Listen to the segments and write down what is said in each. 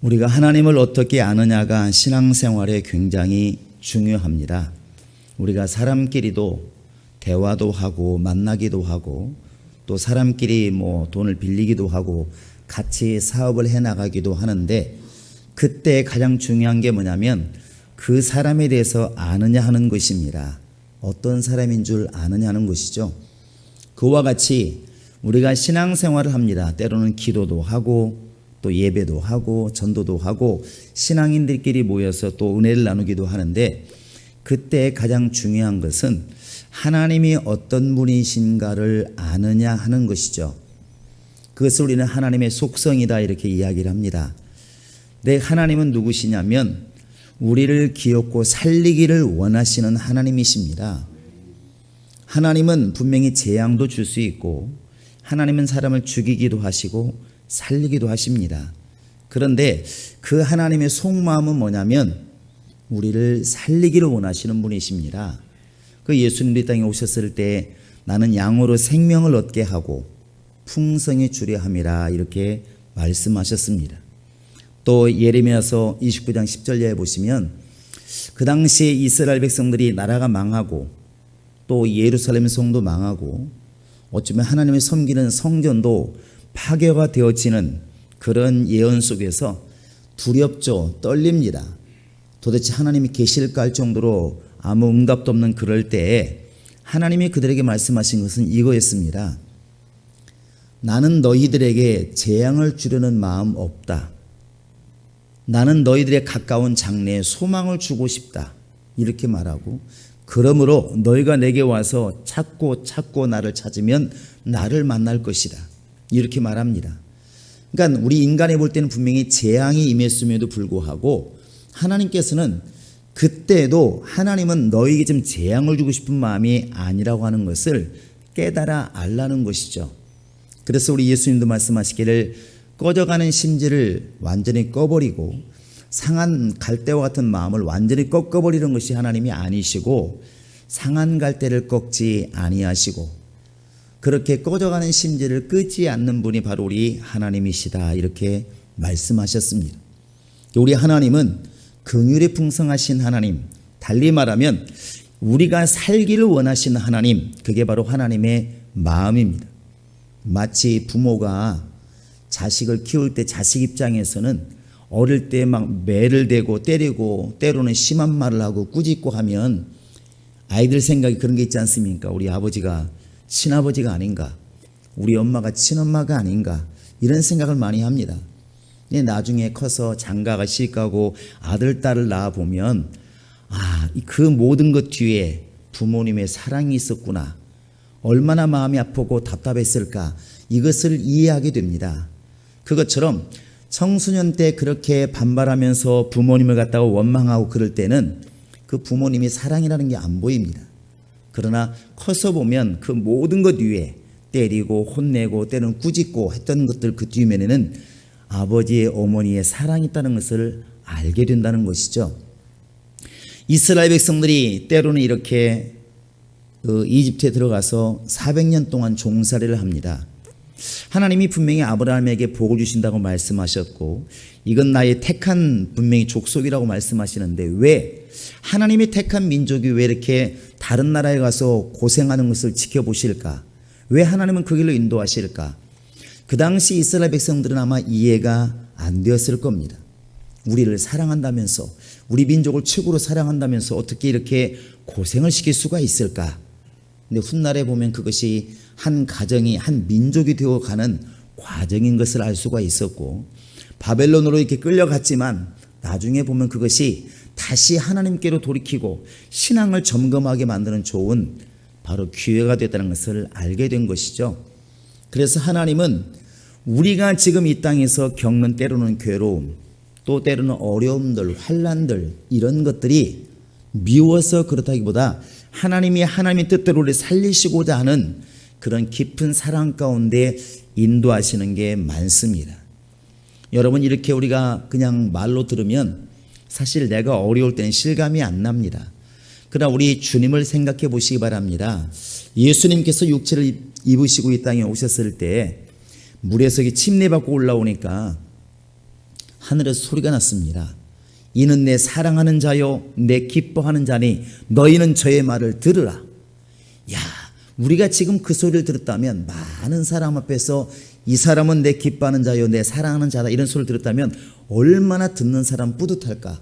우리가 하나님을 어떻게 아느냐가 신앙생활에 굉장히 중요합니다. 우리가 사람끼리도 대화도 하고 만나기도 하고 또 사람끼리 돈을 빌리기도 하고 같이 사업을 해나가기도 하는데 그때 가장 중요한 게 뭐냐면 그 사람에 대해서 아느냐 하는 것입니다. 어떤 사람인 줄 아느냐 하는 것이죠. 그와 같이 우리가 신앙생활을 합니다. 때로는 기도도 하고 또 예배도 하고 전도도 하고 신앙인들끼리 모여서 또 은혜를 나누기도 하는데 그때 가장 중요한 것은 하나님이 어떤 분이신가를 아느냐 하는 것이죠. 그것을 우리는 하나님의 속성이다 이렇게 이야기를 합니다. 내 하나님은 누구시냐면 우리를 기업고 살리기를 원하시는 하나님이십니다. 하나님은 분명히 재앙도 줄 수 있고 하나님은 사람을 죽이기도 하시고 살리기도 하십니다. 그런데 그 하나님의 속마음은 뭐냐면 우리를 살리기를 원하시는 분이십니다. 그 예수님이 땅에 오셨을 때 나는 양으로 생명을 얻게 하고 풍성히 주려 함이라 이렇게 말씀하셨습니다. 또 예레미야서 29장 10절에 보시면 그 당시에 이스라엘 백성들이 나라가 망하고 또 예루살렘 성도 망하고 어쩌면 하나님의 섬기는 성전도 파괴가 되어지는 그런 예언 속에서 두렵죠. 떨립니다. 도대체 하나님이 계실까 할 정도로 아무 응답도 없는 그럴 때에 하나님이 그들에게 말씀하신 것은 이거였습니다. 나는 너희들에게 재앙을 주려는 마음 없다. 나는 너희들의 가까운 장래에 소망을 주고 싶다. 이렇게 말하고 그러므로 너희가 내게 와서 찾고 나를 찾으면 나를 만날 것이다. 이렇게 말합니다. 그러니까 우리 인간이 볼 때는 분명히 재앙이 임했음에도 불구하고 하나님께서는 그때도 하나님은 너희에게 좀 재앙을 주고 싶은 마음이 아니라고 하는 것을 깨달아 알라는 것이죠. 그래서 우리 예수님도 말씀하시기를 꺼져가는 심지를 완전히 꺼버리고 상한 갈대와 같은 마음을 완전히 꺾어버리는 것이 하나님이 아니시고 상한 갈대를 꺾지 아니하시고 그렇게 꺼져가는 심지를 끄지 않는 분이 바로 우리 하나님이시다 이렇게 말씀하셨습니다. 우리 하나님은 긍휼이 풍성하신 하나님, 달리 말하면 우리가 살기를 원하시는 하나님, 그게 바로 하나님의 마음입니다. 마치 부모가 자식을 키울 때 자식 입장에서는 어릴 때 막 매를 대고 때리고 때로는 심한 말을 하고 꾸짖고 하면 아이들 생각이 그런 게 있지 않습니까? 우리 아버지가 친아버지가 아닌가, 우리 엄마가 친엄마가 아닌가 이런 생각을 많이 합니다. 나중에 커서 장가가 시집가고 아들 딸을 낳아보면 그 모든 것 뒤에 부모님의 사랑이 있었구나, 얼마나 마음이 아프고 답답했을까 이것을 이해하게 됩니다. 그것처럼 청소년 때 그렇게 반발하면서 부모님을 갖다가 원망하고 그럴 때는 그 부모님이 사랑이라는 게 안 보입니다. 그러나 커서 보면 그 모든 것 위에 때리고 혼내고 때로는 꾸짖고 했던 것들 그 뒷면에는 아버지의 어머니의 사랑이 있다는 것을 알게 된다는 것이죠. 이스라엘 백성들이 때로는 이렇게 이집트에 들어가서 400년 동안 종살이를 합니다. 하나님이 분명히 아브라함에게 복을 주신다고 말씀하셨고 이건 나의 택한 분명히 족속이라고 말씀하시는데 왜 하나님이 택한 민족이 왜 이렇게 다른 나라에 가서 고생하는 것을 지켜보실까? 왜 하나님은 그 길로 인도하실까? 그 당시 이스라엘 백성들은 아마 이해가 안 되었을 겁니다. 우리를 사랑한다면서 우리 민족을 최고로 사랑한다면서 어떻게 이렇게 고생을 시킬 수가 있을까? 근데 훗날에 보면 그것이 한 가정이 한 민족이 되어가는 과정인 것을 알 수가 있었고 바벨론으로 이렇게 끌려갔지만 나중에 보면 그것이 다시 하나님께로 돌이키고 신앙을 점검하게 만드는 좋은 바로 기회가 됐다는 것을 알게 된 것이죠. 그래서 하나님은 우리가 지금 이 땅에서 겪는 때로는 괴로움 또 때로는 어려움들 환난들 이런 것들이 미워서 그렇다기보다 하나님이 하나님의 뜻대로 우리를 살리시고자 하는 그런 깊은 사랑 가운데 인도하시는 게 많습니다. 여러분 이렇게 우리가 그냥 말로 들으면 사실 내가 어려울 때는 실감이 안 납니다. 그러나 우리 주님을 생각해 보시기 바랍니다. 예수님께서 육체를 입으시고 이 땅에 오셨을 때 물에서 침례받고 올라오니까 하늘에서 소리가 났습니다. 이는 내 사랑하는 자요 내 기뻐하는 자니 너희는 저의 말을 들으라. 야, 우리가 지금 그 소리를 들었다면, 많은 사람 앞에서 이 사람은 내 기뻐하는 자요 내 사랑하는 자다, 이런 소리를 들었다면 얼마나 듣는 사람 뿌듯할까.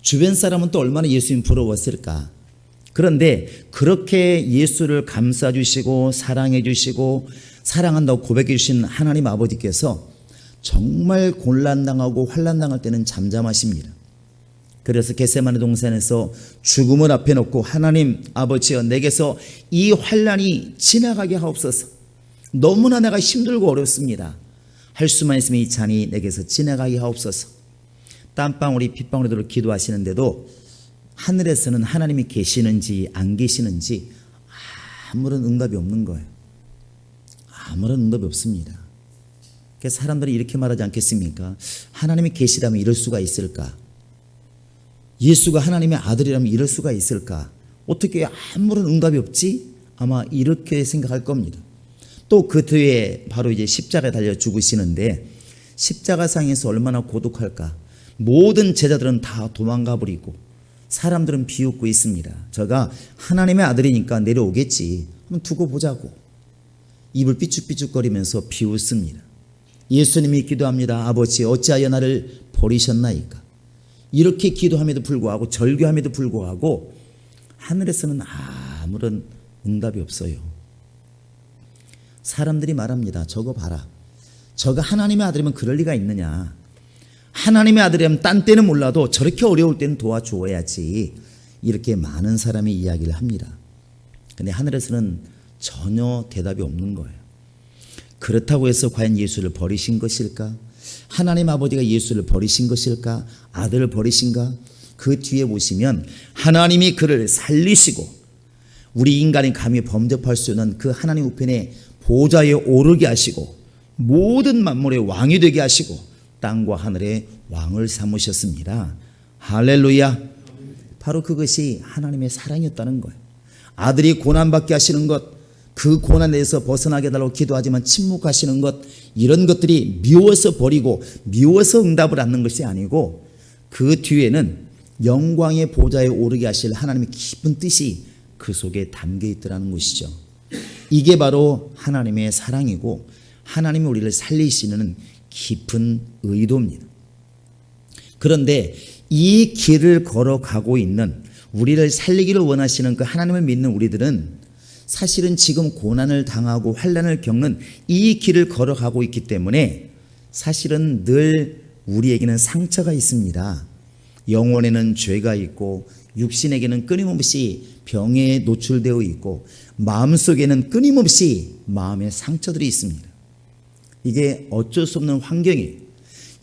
주변 사람은 또 얼마나 예수님 부러웠을까. 그런데 그렇게 예수를 감싸주시고 사랑해주시고 사랑한다고 고백해주신 하나님 아버지께서 정말 곤란당하고 환난당할 때는 잠잠하십니다. 그래서 겟세마네 동산에서 죽음을 앞에 놓고 하나님 아버지여, 내게서 이 환난이 지나가게 하옵소서. 너무나 내가 힘들고 어렵습니다. 할 수만 있으면 이 잔이 내게서 지나가게 하옵소서. 땀방울이 핏방울이 기도하시는데도 하늘에서는 하나님이 계시는지 안 계시는지 아무런 응답이 없는 거예요. 아무런 응답이 없습니다. 그래서 사람들이 이렇게 말하지 않겠습니까? 하나님이 계시다면 이럴 수가 있을까? 예수가 하나님의 아들이라면 이럴 수가 있을까? 어떻게 아무런 응답이 없지? 아마 이렇게 생각할 겁니다. 또 그 뒤에 바로 이제 십자가에 달려 죽으시는데, 십자가상에서 얼마나 고독할까? 모든 제자들은 다 도망가 버리고 사람들은 비웃고 있습니다. 저가 하나님의 아들이니까 내려오겠지, 한번 두고 보자고 입을 삐죽삐죽거리면서 비웃습니다. 예수님이 기도합니다. 아버지 어찌하여 나를 버리셨나이까? 이렇게 기도함에도 불구하고 절규함에도 불구하고 하늘에서는 아무런 응답이 없어요. 사람들이 말합니다. 저거 봐라, 저가 하나님의 아들이면 그럴 리가 있느냐, 하나님의 아들이라면 딴 때는 몰라도 저렇게 어려울 때는 도와주어야지, 이렇게 많은 사람이 이야기를 합니다. 근데 하늘에서는 전혀 대답이 없는 거예요. 그렇다고 해서 과연 예수를 버리신 것일까? 하나님 아버지가 예수를 버리신 것일까? 아들을 버리신가? 그 뒤에 보시면 하나님이 그를 살리시고 우리 인간이 감히 범접할 수 있는 그 하나님 우편에 보좌에 오르게 하시고 모든 만물의 왕이 되게 하시고 땅과 하늘의 왕을 삼으셨습니다. 할렐루야. 바로 그것이 하나님의 사랑이었다는 거예요. 아들이 고난받게 하시는 것, 그 고난에서 벗어나게 해달라고 기도하지만 침묵하시는 것, 이런 것들이 미워서 버리고 미워서 응답을 않는 것이 아니고 그 뒤에는 영광의 보좌에 오르게 하실 하나님의 깊은 뜻이 그 속에 담겨 있더라는 것이죠. 이게 바로 하나님의 사랑이고 하나님이 우리를 살리시는 깊은 의도입니다. 그런데 이 길을 걸어가고 있는, 우리를 살리기를 원하시는 그 하나님을 믿는 우리들은 사실은 지금 고난을 당하고 환난을 겪는 이 길을 걸어가고 있기 때문에 사실은 늘 우리에게는 상처가 있습니다. 영혼에는 죄가 있고 육신에게는 끊임없이 병에 노출되어 있고 마음속에는 끊임없이 마음의 상처들이 있습니다. 이게 어쩔 수 없는 환경이에요.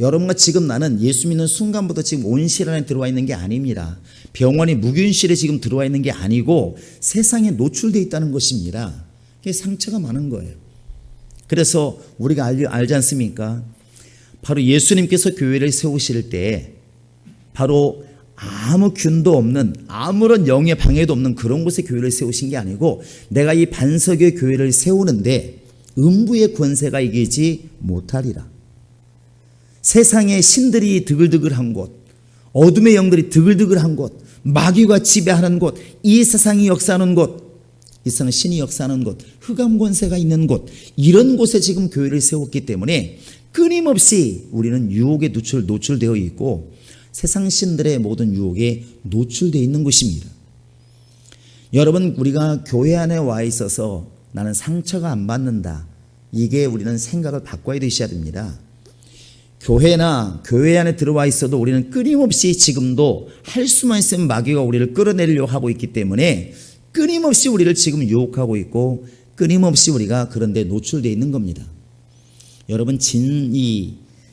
여러분과 지금 나는 예수 믿는 순간부터 지금 온실 안에 들어와 있는 게 아닙니다. 병원이 무균실에 지금 들어와 있는 게 아니고 세상에 노출되어 있다는 것입니다. 그게 상처가 많은 거예요. 그래서 우리가 알지 않습니까? 바로 예수님께서 교회를 세우실 때 바로 아무 균도 없는, 아무런 영의 방해도 없는 그런 곳에 교회를 세우신 게 아니고, 내가 이 반석의 교회를 세우는데 음부의 권세가 이기지 못하리라. 세상의 신들이 드글드글한 곳, 어둠의 영들이 드글드글한 곳, 마귀가 지배하는 곳, 이 세상이 역사하는 곳, 이 세상 신이 역사하는 곳, 흑암 권세가 있는 곳, 이런 곳에 지금 교회를 세웠기 때문에 끊임없이 우리는 유혹에 노출되어 있고 세상 신들의 모든 유혹에 노출되어 있는 것입니다. 여러분, 우리가 교회 안에 와 있어서 나는 상처가 안 받는다, 이게 우리는 생각을 바꿔야 되셔야 됩니다. 교회나 교회 안에 들어와 있어도 우리는 끊임없이 지금도 할 수만 있으면 마귀가 우리를 끌어내리려고 하고 있기 때문에 끊임없이 우리를 지금 유혹하고 있고 끊임없이 우리가 그런 데 노출되어 있는 겁니다. 여러분,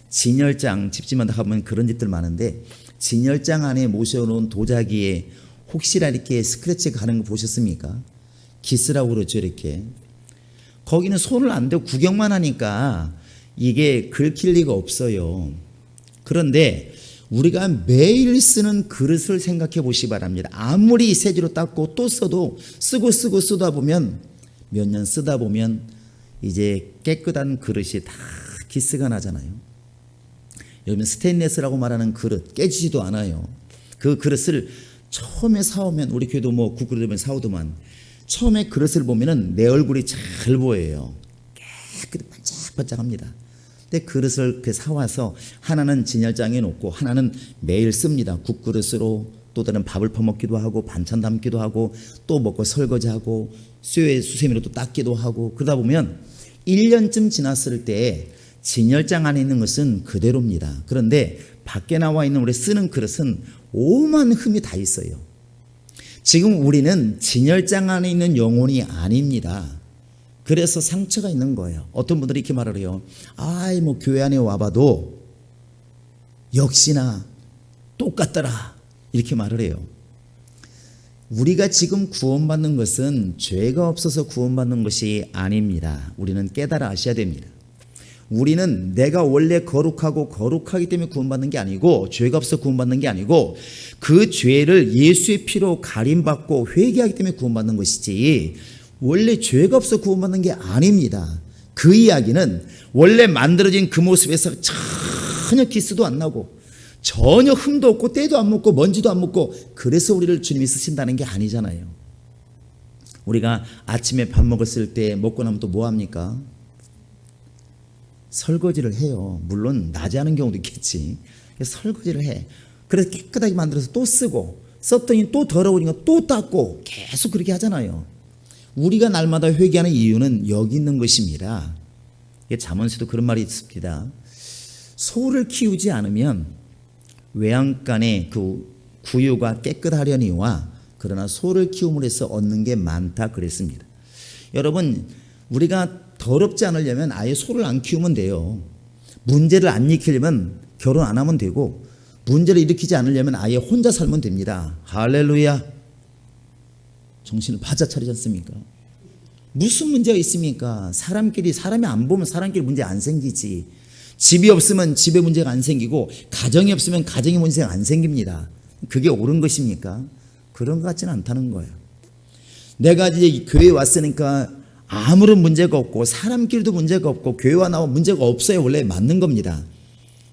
진열장 집집마다 가보면 그런 집들 많은데 진열장 안에 모셔놓은 도자기에 혹시나 이렇게 스크래치 가는 거 보셨습니까? 기스라고 그러죠. 이렇게 거기는 손을 안 대고 구경만 하니까 이게 긁힐 리가 없어요. 그런데 우리가 매일 쓰는 그릇을 생각해 보시기 바랍니다. 아무리 세제로 닦고 또 써도 쓰고 쓰다 보면 몇 년 쓰다 보면 이제 깨끗한 그릇이 다 기스가 나잖아요. 여러분 스테인레스라고 말하는 그릇 깨지지도 않아요. 그 그릇을 처음에 사오면 우리 교회도 뭐 국그릇 사오더만 처음에 그릇을 보면은 내 얼굴이 잘 보여요. 깨끗이 반짝반짝합니다. 근데 그릇을 이렇게 사와서 하나는 진열장에 놓고 하나는 매일 씁니다. 국그릇으로 또 다른 밥을 퍼먹기도 하고 반찬 담기도 하고 또 먹고 설거지하고 수세미로 또 닦기도 하고 그러다 보면 1년쯤 지났을 때 진열장 안에 있는 것은 그대로입니다. 그런데 밖에 나와 있는 우리 쓰는 그릇은 오만 흠이 다 있어요. 지금 우리는 진열장 안에 있는 영혼이 아닙니다. 그래서 상처가 있는 거예요. 어떤 분들이 이렇게 말을 해요. 아이 뭐 교회 안에 와봐도 역시나 똑같더라 이렇게 말을 해요. 우리가 지금 구원받는 것은 죄가 없어서 구원받는 것이 아닙니다. 우리는 깨달아 아셔야 됩니다. 우리는 내가 원래 거룩하고 거룩하기 때문에 구원받는 게 아니고 죄가 없어 구원받는 게 아니고 그 죄를 예수의 피로 가림받고 회개하기 때문에 구원받는 것이지 원래 죄가 없어 구원받는 게 아닙니다. 그 이야기는 원래 만들어진 그 모습에서 전혀 기스도 안 나고 전혀 흠도 없고 때도 안 묻고 먼지도 안 묻고 그래서 우리를 주님이 쓰신다는 게 아니잖아요. 우리가 아침에 밥 먹었을 때 먹고 나면 또 뭐 합니까? 설거지를 해요. 물론 낮에 하는 경우도 있겠지. 설거지를 해. 그래서 깨끗하게 만들어서 또 쓰고 썼더니 또 더러우니까 또 닦고 계속 그렇게 하잖아요. 우리가 날마다 회개하는 이유는 여기 있는 것입니다. 잠언에도 그런 말이 있습니다. 소를 키우지 않으면 외양간의 그 구유가 깨끗하려니와 그러나 소를 키움으로 해서 얻는 게 많다 그랬습니다. 여러분 우리가 더럽지 않으려면 아예 소를 안 키우면 돼요. 문제를 안 일으키려면 결혼 안 하면 되고 문제를 일으키지 않으려면 아예 혼자 살면 됩니다. 할렐루야. 정신을 바짝 차리지 않습니까? 무슨 문제가 있습니까? 사람이 안 보면 사람끼리 문제 안 생기지. 집이 없으면 집에 문제가 안 생기고 가정이 없으면 가정에 문제가 안 생깁니다. 그게 옳은 것입니까? 그런 것 같지는 않다는 거예요. 내가 이제 교회에 왔으니까 아무런 문제가 없고 사람끼리도 문제가 없고 교회와 나와 문제가 없어야 원래 맞는 겁니다.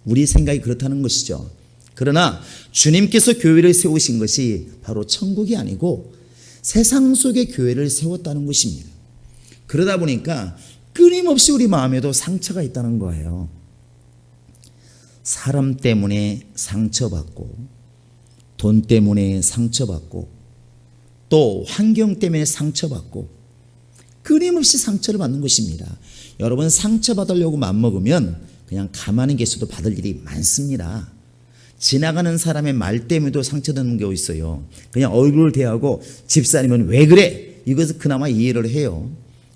우리 생각이 그렇다는 것이죠. 그러나 주님께서 교회를 세우신 것이 바로 천국이 아니고 세상 속의 교회를 세웠다는 것입니다. 그러다 보니까 끊임없이 우리 마음에도 상처가 있다는 거예요. 사람 때문에 상처받고 돈 때문에 상처받고 또 환경 때문에 상처받고 끊임없이 상처를 받는 것입니다. 여러분 상처받으려고 맘먹으면 그냥 가만히 계셔도 받을 일이 많습니다. 지나가는 사람의 말 때문에도 상처받는 경우 있어요. 그냥 얼굴을 대하고 집사님은 왜 그래? 이것을 그나마 이해를 해요.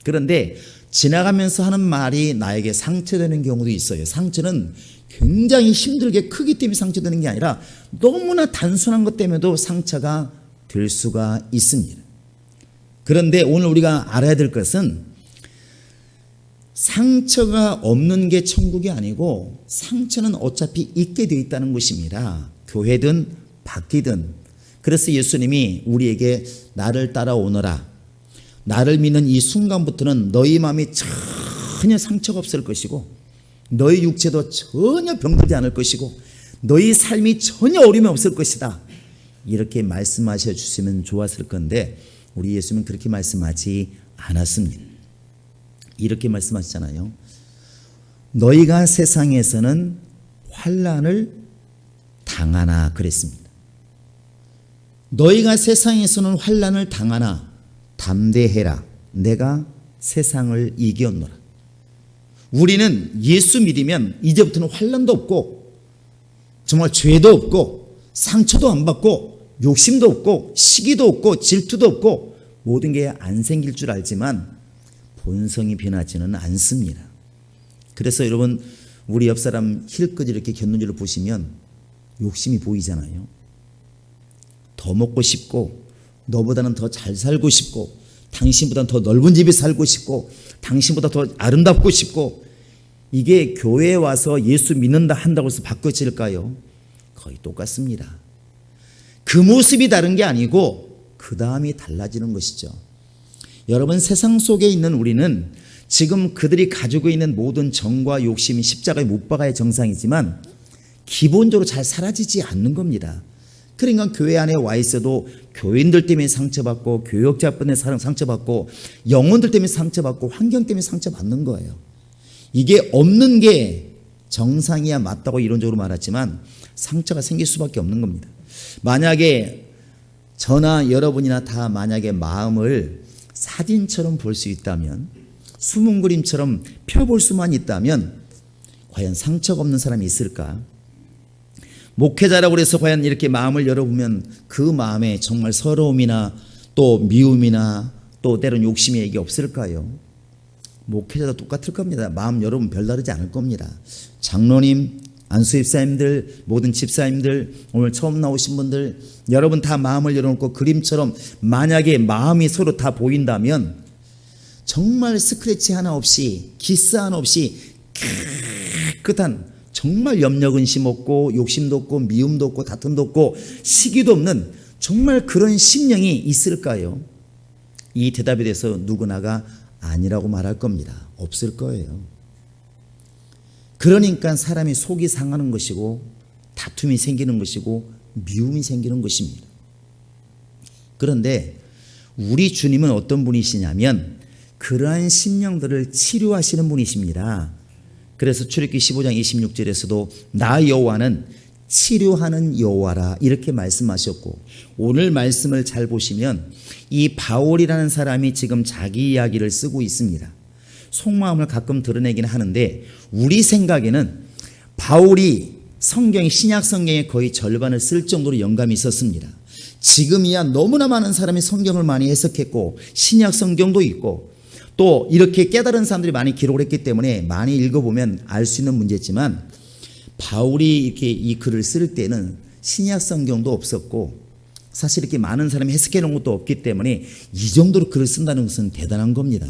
그런데 지나가면서 하는 말이 나에게 상처되는 경우도 있어요. 상처는 굉장히 힘들게 크기 때문에 상처되는 게 아니라 너무나 단순한 것 때문에도 상처가 될 수가 있습니다. 그런데 오늘 우리가 알아야 될 것은 상처가 없는 게 천국이 아니고 상처는 어차피 있게 되어 있다는 것입니다. 교회든 밖이든. 그래서 예수님이 우리에게 나를 따라오너라. 나를 믿는 이 순간부터는 너희 마음이 전혀 상처가 없을 것이고 너희 육체도 전혀 병들지 않을 것이고 너희 삶이 전혀 어려움이 없을 것이다. 이렇게 말씀하셔 주시면 좋았을 건데 우리 예수님은 그렇게 말씀하지 않았습니다. 이렇게 말씀하시잖아요. 너희가 세상에서는 환난을 당하나 그랬습니다. 너희가 세상에서는 환난을 당하나 담대해라. 내가 세상을 이겼노라. 우리는 예수 믿으면 이제부터는 환난도 없고 정말 죄도 없고 상처도 안 받고 욕심도 없고 시기도 없고 질투도 없고 모든 게 안 생길 줄 알지만 본성이 변하지는 않습니다. 그래서 여러분 우리 옆 사람 힐끗 이렇게 겼는 줄을 보시면 욕심이 보이잖아요. 더 먹고 싶고 너보다는 더 잘 살고 싶고 당신보다는 더 넓은 집에 살고 싶고 당신보다 더 아름답고 싶고 이게 교회에 와서 예수 믿는다 한다고 해서 바꿔질까요? 거의 똑같습니다. 그 모습이 다른 게 아니고 그 다음이 달라지는 것이죠. 여러분 세상 속에 있는 우리는 지금 그들이 가지고 있는 모든 정과 욕심이 십자가에 못 박아야 정상이지만 기본적으로 잘 사라지지 않는 겁니다. 그러니까 교회 안에 와 있어도 교인들 때문에 상처받고 교역자 때문에 상처받고 영혼들 때문에 상처받고 환경 때문에 상처받는 거예요. 이게 없는 게 정상이야 맞다고 이론적으로 말하지만 상처가 생길 수밖에 없는 겁니다. 만약에 저나 여러분이나 다 만약에 마음을 사진처럼 볼 수 있다면, 숨은 그림처럼 펴볼 수만 있다면 과연 상처가 없는 사람이 있을까? 목회자라고 해서 과연 이렇게 마음을 열어보면 그 마음에 정말 서러움이나 또 미움이나 또 때론 욕심이 이게 없을까요? 목회자도 똑같을 겁니다. 마음 열어보면 별다르지 않을 겁니다. 장로님, 안수집사님들, 모든 집사님들, 오늘 처음 나오신 분들, 여러분 다 마음을 열어놓고 그림처럼 만약에 마음이 서로 다 보인다면 정말 스크래치 하나 없이, 기스 하나 없이 깨끗한, 정말 염려 근심 없고 욕심도 없고 미움도 없고 다툼도 없고 시기도 없는 정말 그런 심령이 있을까요? 이 대답에 대해서 누구나가 아니라고 말할 겁니다. 없을 거예요. 그러니까 사람이 속이 상하는 것이고 다툼이 생기는 것이고 미움이 생기는 것입니다. 그런데 우리 주님은 어떤 분이시냐면 그러한 심령들을 치료하시는 분이십니다. 그래서 출애굽기 15장 26절에서도 나 여호와는 치료하는 여호와라 이렇게 말씀하셨고, 오늘 말씀을 잘 보시면 이 바울이라는 사람이 지금 자기 이야기를 쓰고 있습니다. 속마음을 가끔 드러내긴 하는데 우리 생각에는 바울이 성경, 신약 성경의 거의 절반을 쓸 정도로 영감이 있었습니다. 지금이야 너무나 많은 사람이 성경을 많이 해석했고 신약 성경도 있고 또 이렇게 깨달은 사람들이 많이 기록을 했기 때문에 많이 읽어보면 알 수 있는 문제지만, 바울이 이렇게 이 글을 쓸 때는 신약 성경도 없었고 사실 이렇게 많은 사람이 해석해 놓은 것도 없기 때문에 이 정도로 글을 쓴다는 것은 대단한 겁니다.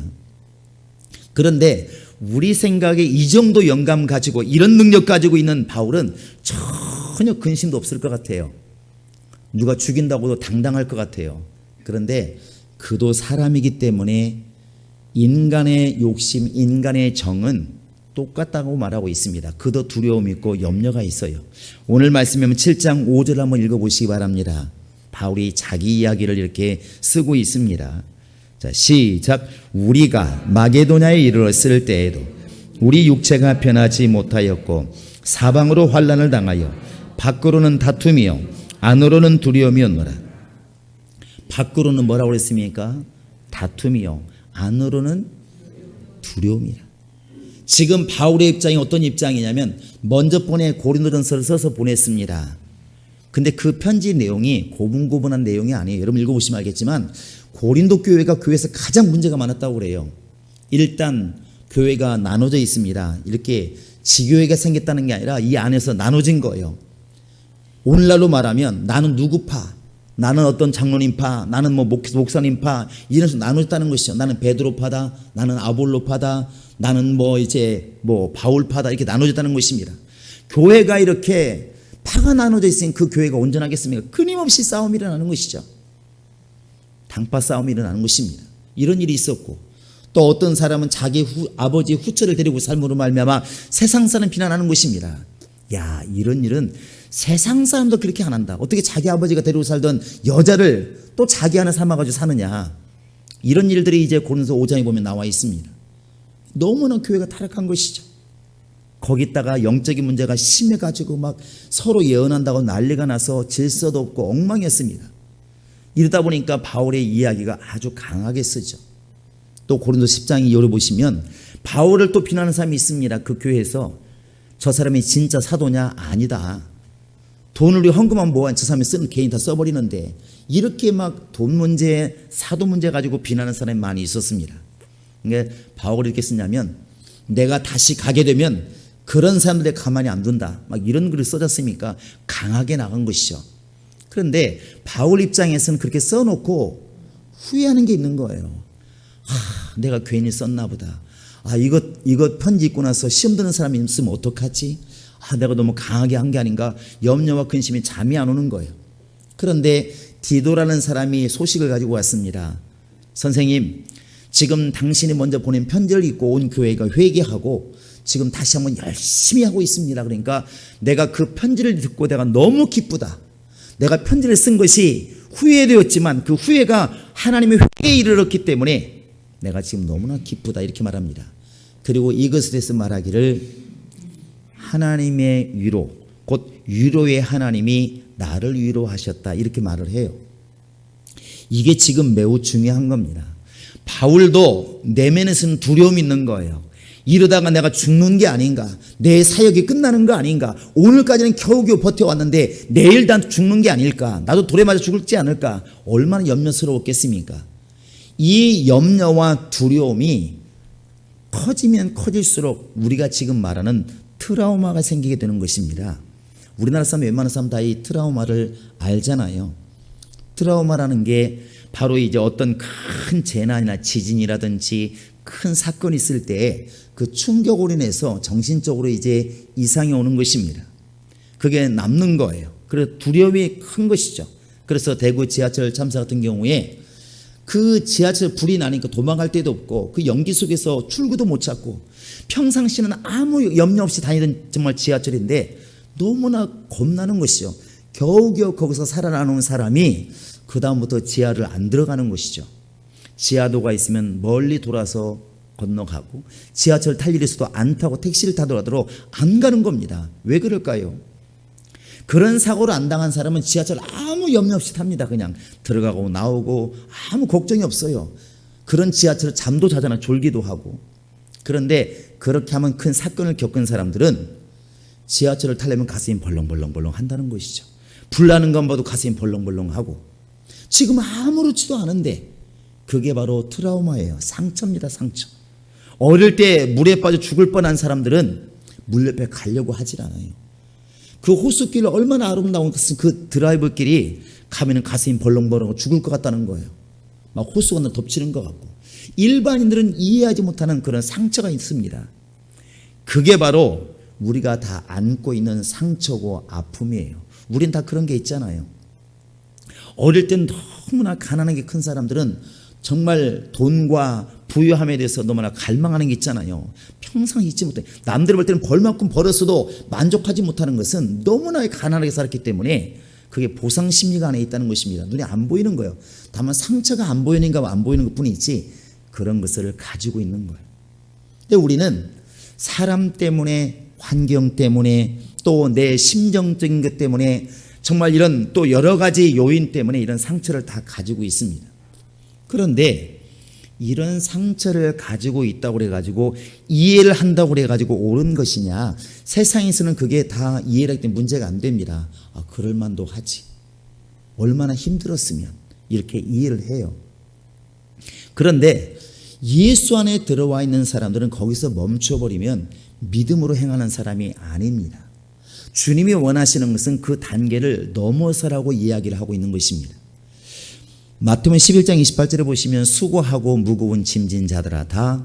그런데 우리 생각에 이 정도 영감 가지고 이런 능력 가지고 있는 바울은 전혀 근심도 없을 것 같아요. 누가 죽인다고도 당당할 것 같아요. 그런데 그도 사람이기 때문에 인간의 욕심, 인간의 정은 똑같다고 말하고 있습니다. 그도 두려움이 있고 염려가 있어요. 오늘 말씀이면 7장 5절 한번 읽어보시기 바랍니다. 바울이 자기 이야기를 이렇게 쓰고 있습니다. 자, 시작. 우리가 마게도냐에 이르렀을 때에도 우리 육체가 변하지 못하였고 사방으로 환난을 당하여 밖으로는 다툼이요 안으로는 두려움이었노라. 밖으로는 뭐라고 그랬습니까? 다툼이요 안으로는 두려움이라. 지금 바울의 입장이 어떤 입장이냐면 먼저 보내 고린도전서를 써서 보냈습니다. 근데 그 편지 내용이 고분고분한 내용이 아니에요. 여러분 읽어보시면 알겠지만 고린도 교회가 교회에서 가장 문제가 많았다고 그래요. 일단 교회가 나눠져 있습니다. 이렇게 지교회가 생겼다는 게 아니라 이 안에서 나눠진 거예요. 오늘날로 말하면 나는 누구파, 나는 어떤 장로님파, 나는 뭐 목사님파, 이런 식으로 나눠졌다는 것이죠. 나는 베드로파다, 나는 아볼로파다, 나는 바울파다, 이렇게 나눠졌다는 것입니다. 교회가 이렇게 파가 나눠져 있으니 그 교회가 온전하겠습니까? 끊임없이 싸움이 일어나는 것이죠. 당파 싸움이 일어나는 것입니다. 이런 일이 있었고, 또 어떤 사람은 자기 아버지 후처를 데리고 삶으로 말미암아 세상 사람 비난하는 것입니다. 야, 이런 일은 세상 사람도 그렇게 안 한다. 어떻게 자기 아버지가 데리고 살던 여자를 또 자기 안에 삼아가지고 사느냐. 이런 일들이 이제 고린도서 5장에 보면 나와 있습니다. 너무나 교회가 타락한 것이죠. 거기다가 영적인 문제가 심해가지고 막 서로 예언한다고 난리가 나서 질서도 없고 엉망이었습니다. 이러다 보니까 바울의 이야기가 아주 강하게 쓰죠. 또 고린도 10장이 열어보시면 바울을 또 비난하는 사람이 있습니다. 그 교회에서 저 사람이 진짜 사도냐? 아니다. 돈을 위해 헌금만 모아 저 사람이 쓰는 개인 다 써버리는데, 이렇게 막 돈 문제, 사도 문제 가지고 비난하는 사람이 많이 있었습니다. 그러니까 바울이 이렇게 쓰냐면 내가 다시 가게 되면 그런 사람들에 가만히 안 둔다. 막 이런 글을 써졌으니까 강하게 나간 것이죠. 그런데 바울 입장에서는 그렇게 써놓고 후회하는 게 있는 거예요. 내가 괜히 썼나 보다. 이거 편지 읽고 나서 시험 드는 사람이 있으면 어떡하지? 내가 너무 강하게 한 게 아닌가? 염려와 근심이 잠이 안 오는 거예요. 그런데 디도라는 사람이 소식을 가지고 왔습니다. 선생님, 지금 당신이 먼저 보낸 편지를 읽고 온 교회가 회개하고 지금 다시 한번 열심히 하고 있습니다. 그러니까 내가 그 편지를 듣고 내가 너무 기쁘다. 내가 편지를 쓴 것이 후회되었지만 그 후회가 하나님의 회개에 이르렀기 때문에 내가 지금 너무나 기쁘다 이렇게 말합니다. 그리고 이것에 대해서 말하기를 하나님의 위로 곧 위로의 하나님이 나를 위로하셨다 이렇게 말을 해요. 이게 지금 매우 중요한 겁니다. 바울도 내면에서는 두려움이 있는 거예요. 이러다가 내가 죽는 게 아닌가, 내 사역이 끝나는 거 아닌가, 오늘까지는 겨우겨우 버텨왔는데 내일 난 죽는 게 아닐까, 나도 돌에 맞아 죽을지 않을까, 얼마나 염려스러웠겠습니까? 이 염려와 두려움이 커지면 커질수록 우리가 지금 말하는 트라우마가 생기게 되는 것입니다. 우리나라 사람 웬만한 사람 다 이 트라우마를 알잖아요. 트라우마라는 게 바로 이제 어떤 큰 재난이나 지진이라든지 큰 사건이 있을 때 그 충격으로 인해서 정신적으로 이제 이상이 오는 것입니다. 그게 남는 거예요. 그래서 두려움이 큰 것이죠. 그래서 대구 지하철 참사 같은 경우에 그 지하철 불이 나니까 도망갈 데도 없고 그 연기 속에서 출구도 못 찾고 평상시는 아무 염려 없이 다니던 정말 지하철인데 너무나 겁나는 것이죠. 겨우겨우 거기서 살아나는 사람이 그 다음부터 지하를 안 들어가는 것이죠. 지하도가 있으면 멀리 돌아서 건너가고 지하철 탈 일이 있어도 안 타고 택시를 타더라도 안 가는 겁니다. 왜 그럴까요? 그런 사고를 안 당한 사람은 지하철 아무 염려 없이 탑니다. 그냥 들어가고 나오고 아무 걱정이 없어요. 그런 지하철 잠도 자잖아. 졸기도 하고. 그런데 그렇게 하면 큰 사건을 겪은 사람들은 지하철을 타려면 가슴이 벌렁벌렁 한다는 것이죠. 불 나는 건 봐도 가슴이 벌렁벌렁하고 지금 아무렇지도 않은데 그게 바로 트라우마예요. 상처입니다. 상처. 어릴 때 물에 빠져 죽을 뻔한 사람들은 물 옆에 가려고 하질 않아요. 그 호수길 얼마나 아름다운 그 드라이브길이 가면은 가슴이 벌렁벌렁하고 죽을 것 같다는 거예요. 막 호수가 나 덮치는 것 같고. 일반인들은 이해하지 못하는 그런 상처가 있습니다. 그게 바로 우리가 다 안고 있는 상처고 아픔이에요. 우린 다 그런 게 있잖아요. 어릴 땐 너무나 가난하게 큰 사람들은 정말 돈과 부유함에 대해서 너무나 갈망하는 게 있잖아요. 평생 잊지 못해. 남들 볼 때는 벌만큼 벌었어도 만족하지 못하는 것은 너무나 가난하게 살았기 때문에 그게 보상 심리가 안에 있다는 것입니다. 눈에 안 보이는 거예요. 다만 상처가 안 보이는가 안 보이는 것 뿐이지 그런 것을 가지고 있는 거예요. 근데 우리는 사람 때문에 환경 때문에 또 내 심정적인 것 때문에 정말 이런 또 여러 가지 요인 때문에 이런 상처를 다 가지고 있습니다. 그런데 이런 상처를 가지고 있다고 그래가지고 이해를 한다고 그래가지고 옳은 것이냐? 세상에서는 그게 다 이해를 하기 때문에 문제가 안 됩니다. 아, 그럴 만도 하지. 얼마나 힘들었으면 이렇게 이해를 해요. 그런데 예수 안에 들어와 있는 사람들은 거기서 멈춰버리면 믿음으로 행하는 사람이 아닙니다. 주님이 원하시는 것은 그 단계를 넘어서라고 이야기를 하고 있는 것입니다. 마태복음 11장 28절에 보시면 수고하고 무거운 짐진 자들아 다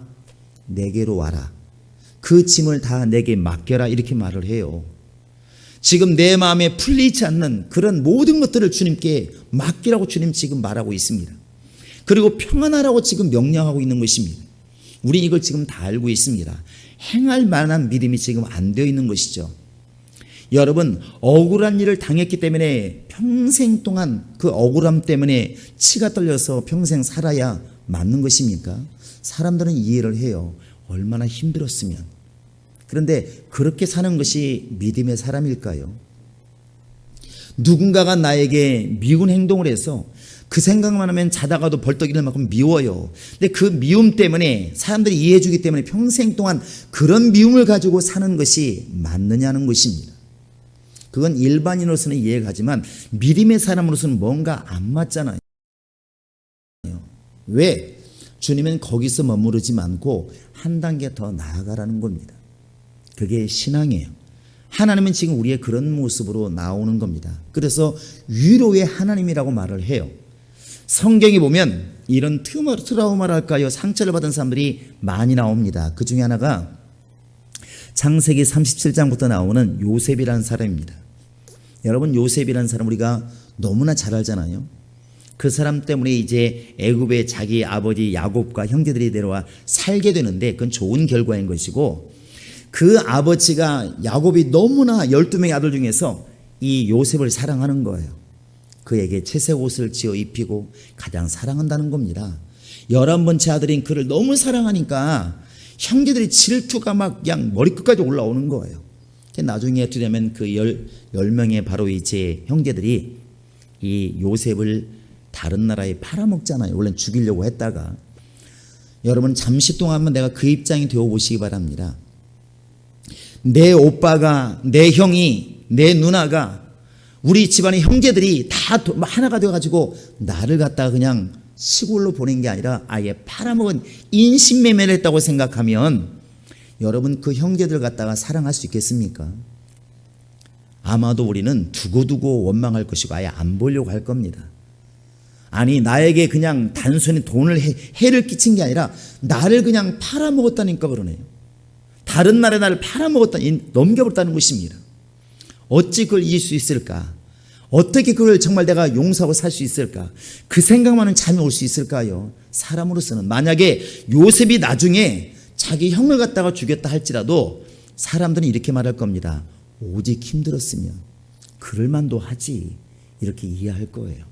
내게로 와라. 그 짐을 다 내게 맡겨라 이렇게 말을 해요. 지금 내 마음에 풀리지 않는 그런 모든 것들을 주님께 맡기라고 주님 지금 말하고 있습니다. 그리고 평안하라고 지금 명령하고 있는 것입니다. 우리 이걸 지금 다 알고 있습니다. 행할 만한 믿음이 지금 안 되어 있는 것이죠. 여러분 억울한 일을 당했기 때문에 평생 동안 그 억울함 때문에 치가 떨려서 평생 살아야 맞는 것입니까? 사람들은 이해를 해요. 얼마나 힘들었으면. 그런데 그렇게 사는 것이 믿음의 사람일까요? 누군가가 나에게 미운 행동을 해서 그 생각만 하면 자다가도 벌떡 일어날 만큼 미워요. 근데 그 미움 때문에 사람들이 이해해 주기 때문에 평생 동안 그런 미움을 가지고 사는 것이 맞느냐는 것입니다. 그건 일반인으로서는 이해가 가지만 믿음의 사람으로서는 뭔가 안 맞잖아요. 왜? 주님은 거기서 머무르지 않고 한 단계 더 나아가라는 겁니다. 그게 신앙이에요. 하나님은 지금 우리의 그런 모습으로 나오는 겁니다. 그래서 위로의 하나님이라고 말을 해요. 성경에 보면 이런 트라우마랄까요? 상처를 받은 사람들이 많이 나옵니다. 그 중에 하나가 창세기 37장부터 나오는 요셉이라는 사람입니다. 여러분 요셉이라는 사람 우리가 너무나 잘 알잖아요. 그 사람 때문에 이제 애굽에 자기 아버지 야곱과 형제들이 내려와 살게 되는데 그건 좋은 결과인 것이고 그 아버지가 야곱이 너무나 12명의 아들 중에서 이 요셉을 사랑하는 거예요. 그에게 채색 옷을 지어 입히고 가장 사랑한다는 겁니다. 11번째 아들인 그를 너무 사랑하니까 형제들이 질투가 막 그냥 머리끝까지 올라오는 거예요. 나중에 어떻게 되면 그 10명의 바로 이제 형제들이 이 요셉을 다른 나라에 팔아먹잖아요. 원래 죽이려고 했다가. 여러분 잠시 동안 한번 내가 그 입장이 되어 보시기 바랍니다. 내 오빠가, 내 형이, 내 누나가, 우리 집안의 형제들이 다 하나가 되어가지고 나를 갖다가 그냥 시골로 보낸 게 아니라 아예 팔아먹은 인신매매를 했다고 생각하면 여러분 그 형제들 갖다가 사랑할 수 있겠습니까? 아마도 우리는 두고두고 원망할 것이고 아예 안 보려고 할 겁니다. 아니 나에게 그냥 단순히 돈을 해를 끼친 게 아니라 나를 그냥 팔아먹었다니까 그러네요. 다른 나라에 나를 팔아먹었다니 넘겨버렸다는 것입니다. 어찌 그걸 이길 수 있을까? 어떻게 그걸 정말 내가 용서하고 살 수 있을까? 그 생각만은 잠이 올 수 있을까요? 사람으로서는 만약에 요셉이 나중에 자기 형을 갖다가 죽였다 할지라도 사람들은 이렇게 말할 겁니다. 오직 힘들었으면 그럴만도 하지 이렇게 이해할 거예요.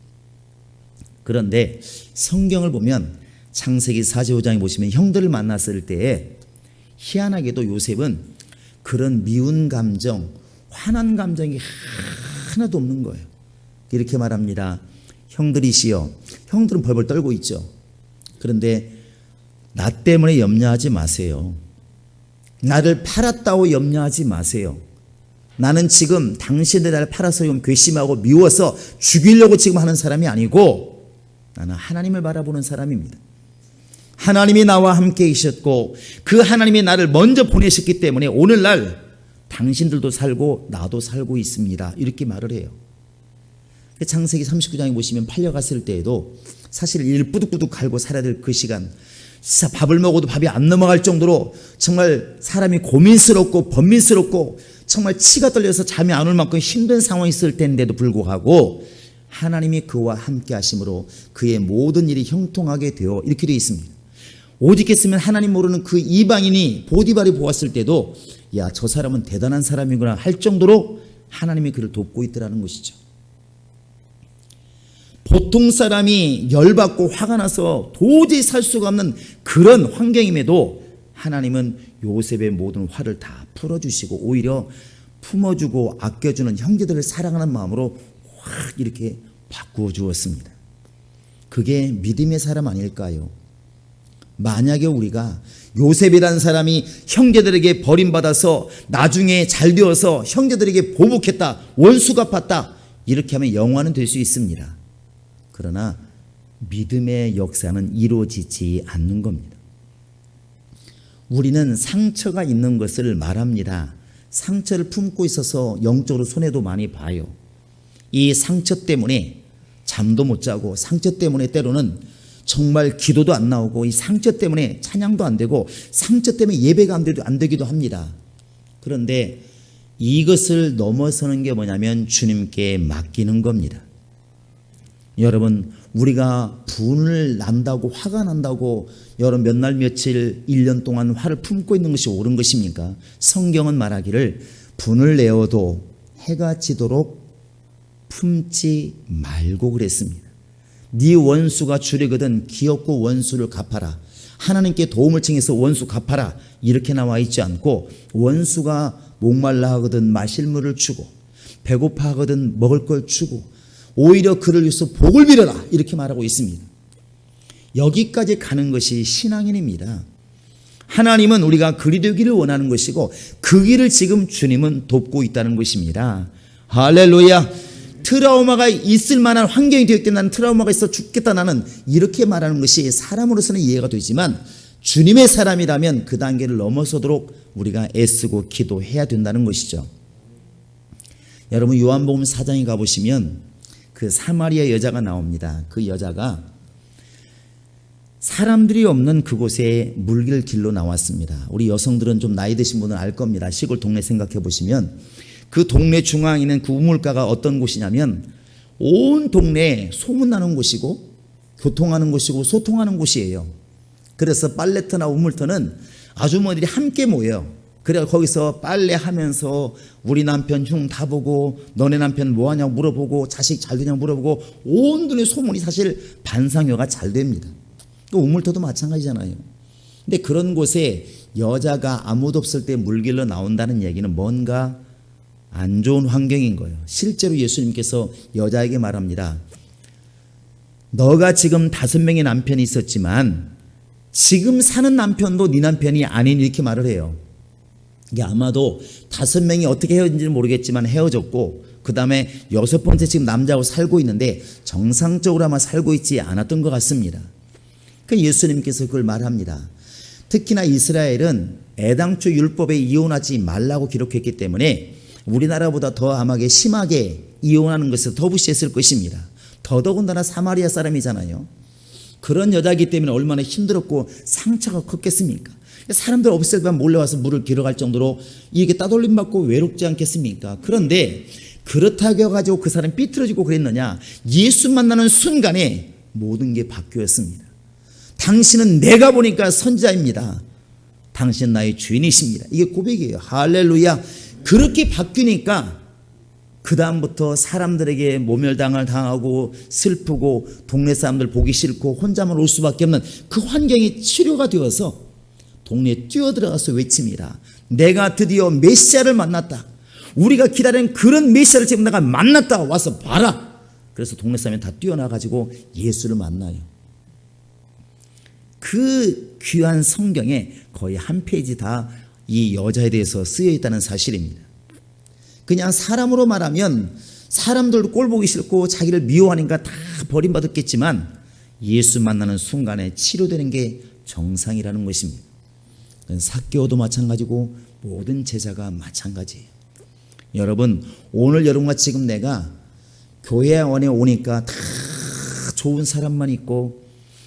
그런데 성경을 보면 창세기 45장에 보시면 형들을 만났을 때에 희한하게도 요셉은 그런 미운 감정, 화난 감정이 하나도 없는 거예요. 이렇게 말합니다. 형들이시여, 형들은 벌벌 떨고 있죠. 그런데 나 때문에 염려하지 마세요. 나를 팔았다고 염려하지 마세요. 나는 지금 당신들 나를 팔아서 괘씸하고 미워서 죽이려고 지금 하는 사람이 아니고 나는 하나님을 바라보는 사람입니다. 하나님이 나와 함께 계셨고 그 하나님이 나를 먼저 보내셨기 때문에 오늘날 당신들도 살고 나도 살고 있습니다. 이렇게 말을 해요. 창세기 39장에 보시면 팔려갔을 때에도 사실 일 뿌득뿌득 갈고 살아야 될 그 시간, 진짜 밥을 먹어도 밥이 안 넘어갈 정도로 정말 사람이 고민스럽고 번민스럽고 정말 치가 떨려서 잠이 안 올 만큼 힘든 상황이 있을 텐데도 불구하고 하나님이 그와 함께 하심으로 그의 모든 일이 형통하게 되어 이렇게 되어 있습니다. 오직 했으면 하나님 모르는 그 이방인이 보디발이 보았을 때도 야, 저 사람은 대단한 사람이구나 할 정도로 하나님이 그를 돕고 있더라는 것이죠. 보통 사람이 열받고 화가 나서 도저히 살 수가 없는 그런 환경임에도 하나님은 요셉의 모든 화를 다 풀어주시고 오히려 품어주고 아껴주는 형제들을 사랑하는 마음으로 확 이렇게 바꾸어 주었습니다. 그게 믿음의 사람 아닐까요? 만약에 우리가 요셉이라는 사람이 형제들에게 버림받아서 나중에 잘 되어서 형제들에게 보복했다, 원수 갚았다 이렇게 하면 영화는 될 수 있습니다. 그러나 믿음의 역사는 이루어지지 않는 겁니다. 우리는 상처가 있는 것을 말합니다. 상처를 품고 있어서 영적으로 손해도 많이 봐요. 이 상처 때문에 잠도 못 자고 상처 때문에 때로는 정말 기도도 안 나오고 이 상처 때문에 찬양도 안 되고 상처 때문에 예배가 안 되기도 합니다. 그런데 이것을 넘어서는 게 뭐냐면 주님께 맡기는 겁니다. 여러분 우리가 분을 난다고 화가 난다고 여러 몇 날 며칠 1년 동안 화를 품고 있는 것이 옳은 것입니까? 성경은 말하기를 분을 내어도 해가 지도록 품지 말고 그랬습니다. 네 원수가 주려거든 기업고 원수를 갚아라. 하나님께 도움을 청해서 원수 갚아라 이렇게 나와 있지 않고 원수가 목말라 하거든 마실 물을 주고 배고파 하거든 먹을 걸 주고 오히려 그를 위해서 복을 빌어라 이렇게 말하고 있습니다. 여기까지 가는 것이 신앙인입니다. 하나님은 우리가 그리 되기를 원하는 것이고 그 길을 지금 주님은 돕고 있다는 것입니다. 할렐루야. 트라우마가 있을 만한 환경이 되었기 때문에 나는 트라우마가 있어 죽겠다 나는 이렇게 말하는 것이 사람으로서는 이해가 되지만 주님의 사람이라면 그 단계를 넘어서도록 우리가 애쓰고 기도해야 된다는 것이죠. 여러분 요한복음 4장에 가보시면 그 사마리아 여자가 나옵니다. 그 여자가 사람들이 없는 그곳에 물길 길로 나왔습니다. 우리 여성들은 좀 나이 드신 분은 알 겁니다. 시골 동네 생각해 보시면 그 동네 중앙에 있는 그 우물가가 어떤 곳이냐면 온 동네에 소문나는 곳이고 교통하는 곳이고 소통하는 곳이에요. 그래서 빨래터나 우물터는 아주머니들이 함께 모여요. 그래 거기서 빨래하면서 우리 남편 흉 다 보고 너네 남편 뭐하냐고 물어보고 자식 잘 되냐고 물어보고 온돈의 소문이 사실 반상회가 잘 됩니다. 또 우물터도 마찬가지잖아요. 근데 그런 곳에 여자가 아무도 없을 때 물길로 나온다는 얘기는 뭔가 안 좋은 환경인 거예요. 실제로 예수님께서 여자에게 말합니다. 너가 지금 5명의 남편이 있었지만 지금 사는 남편도 네 남편이 아닌 이렇게 말을 해요. 이게 아마도 5명이 어떻게 헤어진지는 모르겠지만 헤어졌고 그 다음에 6번째 지금 남자하고 살고 있는데 정상적으로 아마 살고 있지 않았던 것 같습니다. 그 예수님께서 그걸 말합니다. 특히나 이스라엘은 애당초 율법에 이혼하지 말라고 기록했기 때문에 우리나라보다 더 아마게 심하게 이혼하는 것을 더 무시했을 것입니다. 더더군다나 사마리아 사람이잖아요. 그런 여자이기 때문에 얼마나 힘들었고 상처가 컸겠습니까? 사람들 없을 때만 몰려와서 물을 길어갈 정도로 이게 따돌림 받고 외롭지 않겠습니까? 그런데 그렇다고 해가지고 그 사람이 삐뚤어지고 그랬느냐? 예수 만나는 순간에 모든 게 바뀌었습니다. 당신은 내가 보니까 선지자입니다. 당신은 나의 주인이십니다. 이게 고백이에요. 할렐루야. 그렇게 바뀌니까 그 다음부터 사람들에게 모멸당을 당하고 슬프고 동네 사람들 보기 싫고 혼자만 올 수밖에 없는 그 환경이 치료가 되어서 동네에 뛰어들어가서 외칩니다. 내가 드디어 메시아를 만났다. 우리가 기다린 그런 메시아를 지금 내가 만났다. 와서 봐라. 그래서 동네 사람이 다 뛰어나가지고 예수를 만나요. 그 귀한 성경에 거의 한 페이지 다 이 여자에 대해서 쓰여 있다는 사실입니다. 그냥 사람으로 말하면 사람들도 꼴 보기 싫고 자기를 미워하니까 다 버림받았겠지만 예수 만나는 순간에 치료되는 게 정상이라는 것입니다. 삭개오도 마찬가지고 모든 제자가 마찬가지예요. 여러분 오늘 여러분과 지금 내가 교회 안에 오니까 다 좋은 사람만 있고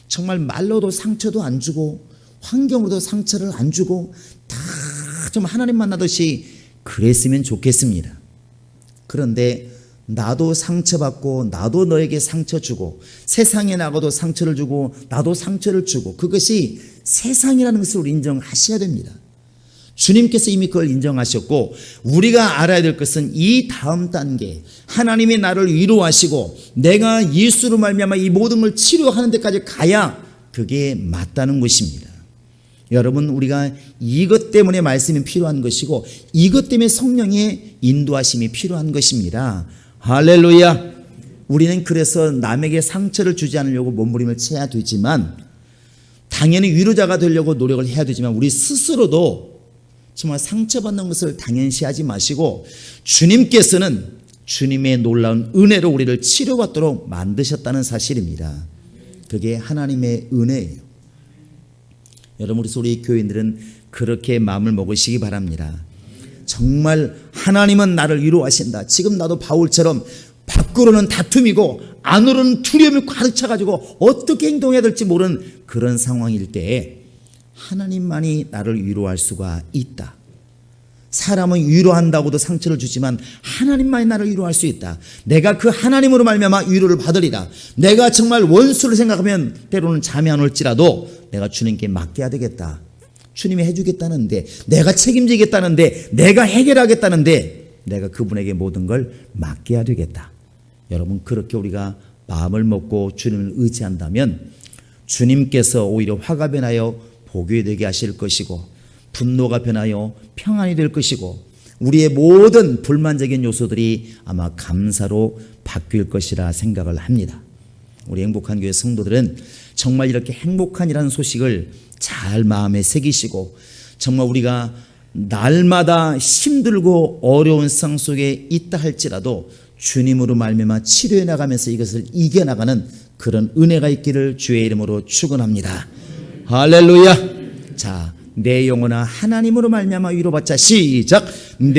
정말 말로도 상처도 안 주고 환경으로도 상처를 안 주고 다 좀 하나님 만나듯이 그랬으면 좋겠습니다. 그런데 나도 상처받고 나도 너에게 상처 주고 세상에 나가도 상처를 주고 나도 상처를 주고 그것이 세상이라는 것을 우리 인정하셔야 됩니다. 주님께서 이미 그걸 인정하셨고 우리가 알아야 될 것은 이 다음 단계 하나님이 나를 위로하시고 내가 예수로 말미암아 이 모든 걸 치료하는 데까지 가야 그게 맞다는 것입니다. 여러분 우리가 이것 때문에 말씀이 필요한 것이고 이것 때문에 성령의 인도하심이 필요한 것입니다. 할렐루야. 우리는 그래서 남에게 상처를 주지 않으려고 몸부림을 쳐야 되지만 당연히 위로자가 되려고 노력을 해야 되지만 우리 스스로도 정말 상처받는 것을 당연시하지 마시고 주님께서는 주님의 놀라운 은혜로 우리를 치료받도록 만드셨다는 사실입니다. 그게 하나님의 은혜예요. 여러분 우리 교인들은 그렇게 마음을 먹으시기 바랍니다. 정말 하나님은 나를 위로하신다. 지금 나도 바울처럼 밖으로는 다툼이고 안으로는 두려움이 가득 차가지고 어떻게 행동해야 될지 모르는 그런 상황일 때에 하나님만이 나를 위로할 수가 있다. 사람은 위로한다고도 상처를 주지만 하나님만이 나를 위로할 수 있다. 내가 그 하나님으로 말미암아 위로를 받으리라. 내가 정말 원수를 생각하면 때로는 잠이 안 올지라도 내가 주님께 맡겨야 되겠다. 주님이 해주겠다는데 내가 책임지겠다는데 내가 해결하겠다는데 내가 그분에게 모든 걸 맡겨야 되겠다. 여러분 그렇게 우리가 마음을 먹고 주님을 의지한다면 주님께서 오히려 화가 변하여 복이 되게 하실 것이고 분노가 변하여 평안이 될 것이고 우리의 모든 불만적인 요소들이 아마 감사로 바뀔 것이라 생각을 합니다. 우리 행복한 교회 성도들은 정말 이렇게 행복한이라는 소식을 잘 마음에 새기시고 정말 우리가 날마다 힘들고 어려운 상황 속에 있다 할지라도 주님으로 말미암아 치료해 나가면서 이것을 이겨나가는 그런 은혜가 있기를 주의 이름으로 축원합니다. 할렐루야. 자, 내 영혼아 하나님으로 말미암아 위로받자. 시작. 내